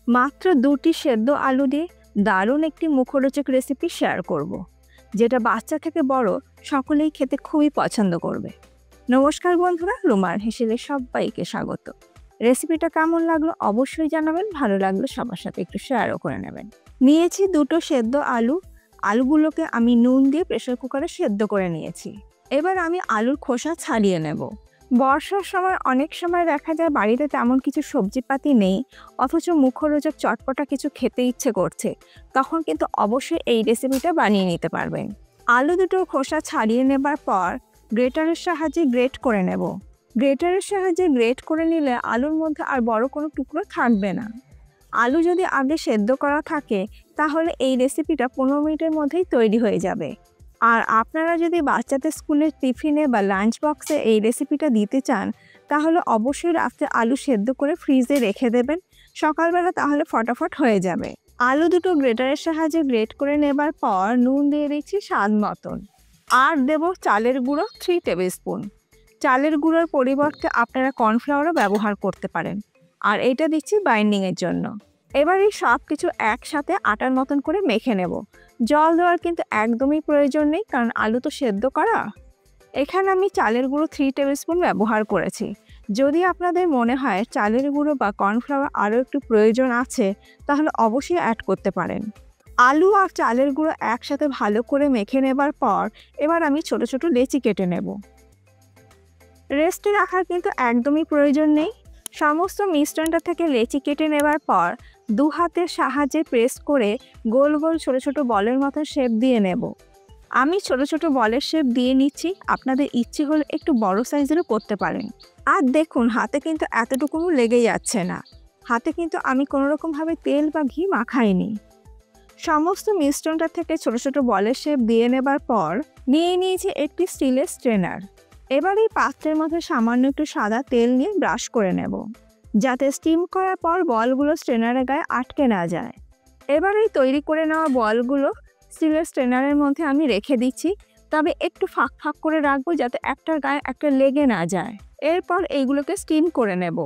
মাত্র ২টি সেদ্ধ আলু দিয়ে দারুণ একটি মুখরোচক রেসিপি শেয়ার করব, যেটা বাচ্চা থেকে বড় সকলেই খেতে খুবই পছন্দ করবে। নমস্কার বন্ধুরা, রুমার হেসেলে সবাইকে স্বাগত। রেসিপিটা কেমন লাগলো অবশ্যই জানাবেন, ভালো লাগলে সবার সাথে একটু শেয়ারও করে নেবেন। নিয়েছি ২টো সেদ্ধ আলু। আলুগুলোকে আমি নুন দিয়ে প্রেসার কুকারে সেদ্ধ করে নিয়েছি। এবার আমি আলুর খোসা ছাড়িয়ে নেব। বর্ষার সময় অনেক সময় দেখা যায় বাড়িতে তেমন কিছু সবজিপাতি নেই, অথচ মুখরোচক চটপটা কিছু খেতে ইচ্ছে করছে, তখন কিন্তু অবশ্যই এই রেসিপিটা বানিয়ে নিতে পারবেন। আলু দুটোর খোসা ছাড়িয়ে নেবার পর গ্রেটারের সাহায্যে গ্রেট করে নেব। গ্রেটারের সাহায্যে গ্রেট করে নিলে আলুর মধ্যে আর বড় কোনো টুকরো থাকবে না। আলু যদি আগে সেদ্ধ করা থাকে তাহলে এই রেসিপিটা 15 মিনিটের মধ্যেই তৈরি হয়ে যাবে। আর আপনারা যদি বাচ্চাদের স্কুলের টিফিনে বা লাঞ্চ বক্সে এই রেসিপিটা দিতে চান তাহলে অবশ্যই রাত্রে আলু সেদ্ধ করে ফ্রিজে রেখে দেবেন, সকালবেলা তাহলে ফটাফট হয়ে যাবে। আলু দুটো গ্রেটারের সাহায্যে গ্রেট করে নেবার পর নুন দিয়ে দিচ্ছি স্বাদ মতন, আর দেব চালের গুঁড়ো 3 টেবিল স্পুন। চালের গুঁড়োর পরিবর্তে আপনারা কর্নফ্লাওয়ারও ব্যবহার করতে পারেন, আর এটা দিচ্ছি বাইন্ডিংয়ের জন্য। এবার এই সব কিছু একসাথে আটার মতন করে মেখে নেব। জল দেওয়ার কিন্তু একদমই প্রয়োজন নেই, কারণ আলু তো সেদ্ধ করা। এখানে আমি চালের গুঁড়ো 3 টেবিল স্পুন ব্যবহার করেছি। যদি আপনাদের মনে হয় চালের গুঁড়ো বা কর্নফ্লাওয়ার আরও একটু প্রয়োজন আছে তাহলে অবশ্যই অ্যাড করতে পারেন। আলু আর চালের গুঁড়ো একসাথে ভালো করে মেখে নেবার পর এবার আমি ছোট ছোট লেচি কেটে নেব। রেস্টে রাখার কিন্তু একদমই প্রয়োজন নেই। সমস্ত মিশ্রণটা থেকে লেচি কেটে নেবার পর 2 হাতের সাহায্যে প্রেস করে গোল গোল ছোট ছোট বলের মতো শেপ দিয়ে নেব। আমি ছোট ছোট বলের শেপ দিয়ে নিচ্ছি, আপনাদের ইচ্ছে হলে একটু বড় সাইজেরও করতে পারেন। আর দেখুন, হাতে কিন্তু এতটুকুও লেগে যাচ্ছে না। হাতে কিন্তু আমি কোনোরকমভাবে তেল বা ঘি মাখাইনি। সমস্ত মিশ্রণটা থেকে ছোট ছোট বলের শেপ দিয়ে নেবার পর নিয়ে নিয়েছি একটি স্টিলের স্ট্রেনার। এবার এই পাত্রের মধ্যে সামান্য একটু সাদা তেল নিয়ে ব্রাশ করে নেব, যাতে স্টিম করার পর বলগুলো স্ট্রেনারের গায়ে আটকে না যায়। এবার এই তৈরি করে নেওয়া বলগুলো স্টিলের স্ট্রেনারের মধ্যে আমি রেখে দিচ্ছি, তবে একটু ফাঁক ফাঁক করে রাখবো যাতে একটার গায়ে একটা লেগে না যায়। এরপর এইগুলোকে স্টিম করে নেব।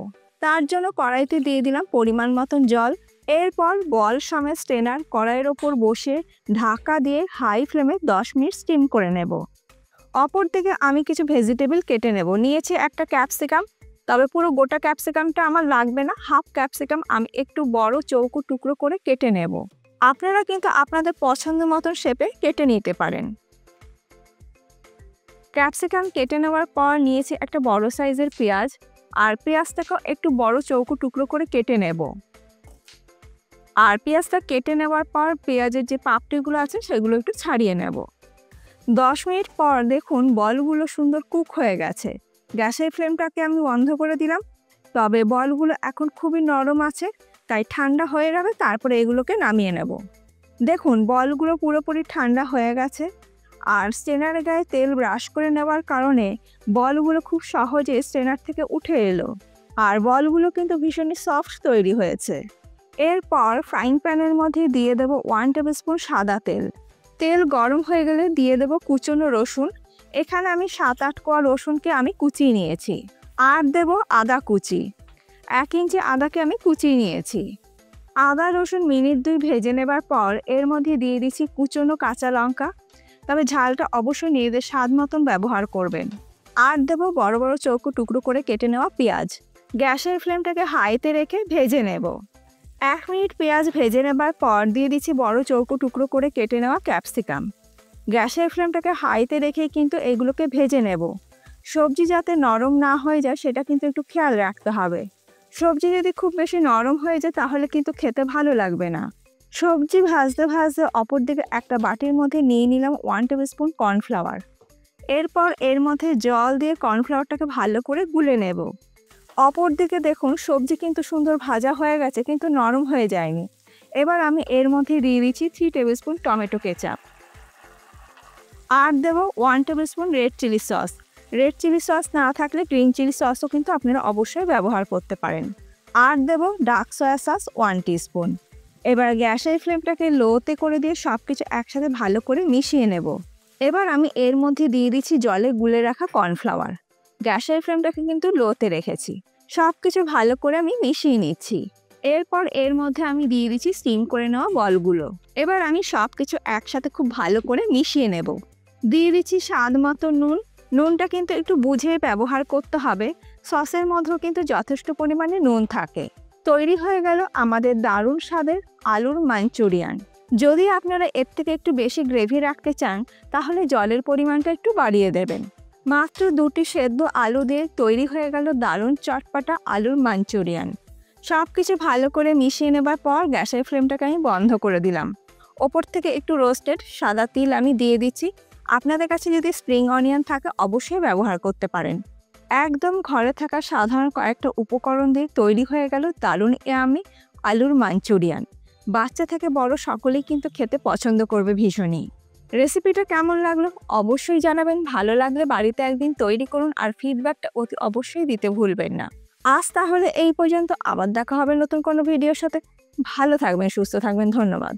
তার জন্য কড়াইতে দিয়ে দিলাম পরিমাণ মতন জল। এরপর বল সমেত স্ট্রেনার কড়াইয়ের ওপর বসে ঢাকা দিয়ে হাই ফ্লেমে 10 মিনিট স্টিম করে নেব। অপর দিকে আমি কিছু ভেজিটেবল কেটে নেব। নিয়েছি একটা ক্যাপসিকাম, তবে পুরো গোটা ক্যাপসিকামটা আমার লাগবে না, হাফ ক্যাপসিকাম আমি একটু বড় চৌকো টুকরো করে কেটে নেব। আপনারা কিন্তু আপনাদের পছন্দ মতন শেপে কেটে নিতে পারেন। ক্যাপসিকাম কেটে নেওয়ার পর নিয়েছি একটা বড় সাইজের পেঁয়াজ, আর পেঁয়াজটাকেও একটু বড় চৌকো টুকরো করে কেটে নেব। আর পেঁয়াজটা কেটে নেওয়ার পর পেঁয়াজের যে পাপড়িগুলো আছে সেগুলো একটু ছাড়িয়ে নেব। 10 মিনিট পর দেখুন বলগুলো সুন্দর কুক হয়ে গেছে। গ্যাসের ফ্লেমটাকে আমি বন্ধ করে দিলাম, তবে বলগুলো এখন খুবই নরম আছে, তাই ঠান্ডা হয়ে যাবে তারপরে এগুলোকে নামিয়ে নেব। দেখুন বলগুলো পুরোপুরি ঠান্ডা হয়ে গেছে, আর স্ট্রেনারের গায়ে তেল ব্রাশ করে নেওয়ার কারণে বলগুলো খুব সহজে স্ট্রেনার থেকে উঠে এলো, আর বলগুলো কিন্তু ভীষণই সফট তৈরি হয়েছে। এরপর ফ্রাইং প্যানের মধ্যে দিয়ে দেব 1 টেবিল স্পুন সাদা তেল। তেল গরম হয়ে গেলে দিয়ে দেব কুচনো রসুন। এখানে আমি 7-8 কোয়া রসুনকে আমি কুচিয়ে নিয়েছি। আর দেব আদা কুচি, 1 ইঞ্চি আদাকে আমি কুচিয়ে নিয়েছি। আদা রসুন মিনিট 2 ভেজে নেবার পর এর মধ্যে দিয়ে দিচ্ছি কুচনো কাঁচা লঙ্কা, তবে ঝালটা অবশ্যই নিজেদের স্বাদ মতন ব্যবহার করবেন। আর দেব বড় বড় চৌকো টুকরো করে কেটে নেওয়া পেঁয়াজ। গ্যাসের ফ্লেমটাকে হাইতে রেখে ভেজে নেব। 1 মিনিট পেঁয়াজ ভেজে নেবার পর দিয়ে দিচ্ছি বড় চৌকো টুকরো করে কেটে নেওয়া ক্যাপসিকাম। গ্যাসের ফ্লেমটাকে হাইতে রেখে কিন্তু এগুলোকে ভেজে নেব। সবজি যাতে নরম না হয়ে যায় সেটা কিন্তু একটু খেয়াল রাখতে হবে। সবজি যদি খুব বেশি নরম হয়ে যায় তাহলে কিন্তু খেতে ভালো লাগবে না। সবজি ভাজতে ভাজতে অপর দিকে একটা বাটির মধ্যে নিয়ে নিলাম 1 টেবিল স্পুন কর্নফ্লাওয়ার। এরপর এর মধ্যে জল দিয়ে কর্নফ্লাওয়ারটাকে ভালো করে গুলে নেব। অপর দিকে দেখুন সবজি কিন্তু সুন্দর ভাজা হয়ে গেছে, কিন্তু নরম হয়ে যায়নি। এবার আমি এর মধ্যে দিয়ে দিচ্ছি 3 টেবিল স্পুন টমেটো কেচাপ। আর দেব 1 table spoon red chili sauce. Red chili sauce না থাকলে গ্রিন চিলি সসও কিন্তু আপনারা অবশ্যই ব্যবহার করতে পারেন। আর দেব ডার্ক সয়া সস 1 টিস্পুন। এবার গ্যাসের ফ্লেমটাকে লোতে করে দিয়ে সব কিছু একসাথে ভালো করে মিশিয়ে নেব। এবার আমি এর মধ্যে দিয়ে দিচ্ছি জলে গুলে রাখা কর্নফ্লাওয়ার। গ্যাসের ফ্লেমটাকে কিন্তু লোতে রেখেছি। সব কিছু ভালো করে আমি মিশিয়ে নিচ্ছি। এরপর এর মধ্যে আমি দিয়ে দিচ্ছি স্টিম করে নেওয়া বলগুলো। এবার আমি সব কিছু একসাথে খুব ভালো করে মিশিয়ে নেব। দিয়ে দিচ্ছি স্বাদ মতো নুন। নুনটা কিন্তু একটু বুঝে ব্যবহার করতে হবে, সসের মধ্যেও কিন্তু যথেষ্ট পরিমাণে নুন থাকে। তৈরি হয়ে গেল আমাদের দারুণ স্বাদের আলুর মাঞ্চুরিয়ান। যদি আপনারা এর থেকে একটু বেশি গ্রেভি রাখতে চান তাহলে জলের পরিমাণটা একটু বাড়িয়ে দেবেন। মাত্র 2টি সেদ্ধ আলু দিয়ে তৈরি হয়ে গেল দারুণ চটপটা আলুর মাঞ্চুরিয়ান। সব কিছু ভালো করে মিশিয়ে নেবার পর গ্যাসের ফ্লেমটাকে আমি বন্ধ করে দিলাম। ওপর থেকে একটু রোস্টেড সাদা তিল আমি দিয়ে দিচ্ছি। আপনাদের কাছে যদি স্প্রিং অনিয়ন থাকে অবশ্যই ব্যবহার করতে পারেন। একদম ঘরে থাকা সাধারণ কয়েকটা উপকরণ দিয়ে তৈরি হয়ে গেল দারুণ ইয়াম্মি আলুর মাঞ্চুরিয়ান। বাচ্চা থেকে বড় সকলেই কিন্তু খেতে পছন্দ করবে ভীষণই। রেসিপিটা কেমন লাগলো অবশ্যই জানাবেন। ভালো লাগলে বাড়িতে একদিন তৈরি করুন আর ফিডব্যাকটা অতি অবশ্যই দিতে ভুলবেন না। আজ তাহলে এই পর্যন্ত, আবার দেখা হবে নতুন কোনো ভিডিওর সাথে। ভালো থাকবেন, সুস্থ থাকবেন, ধন্যবাদ।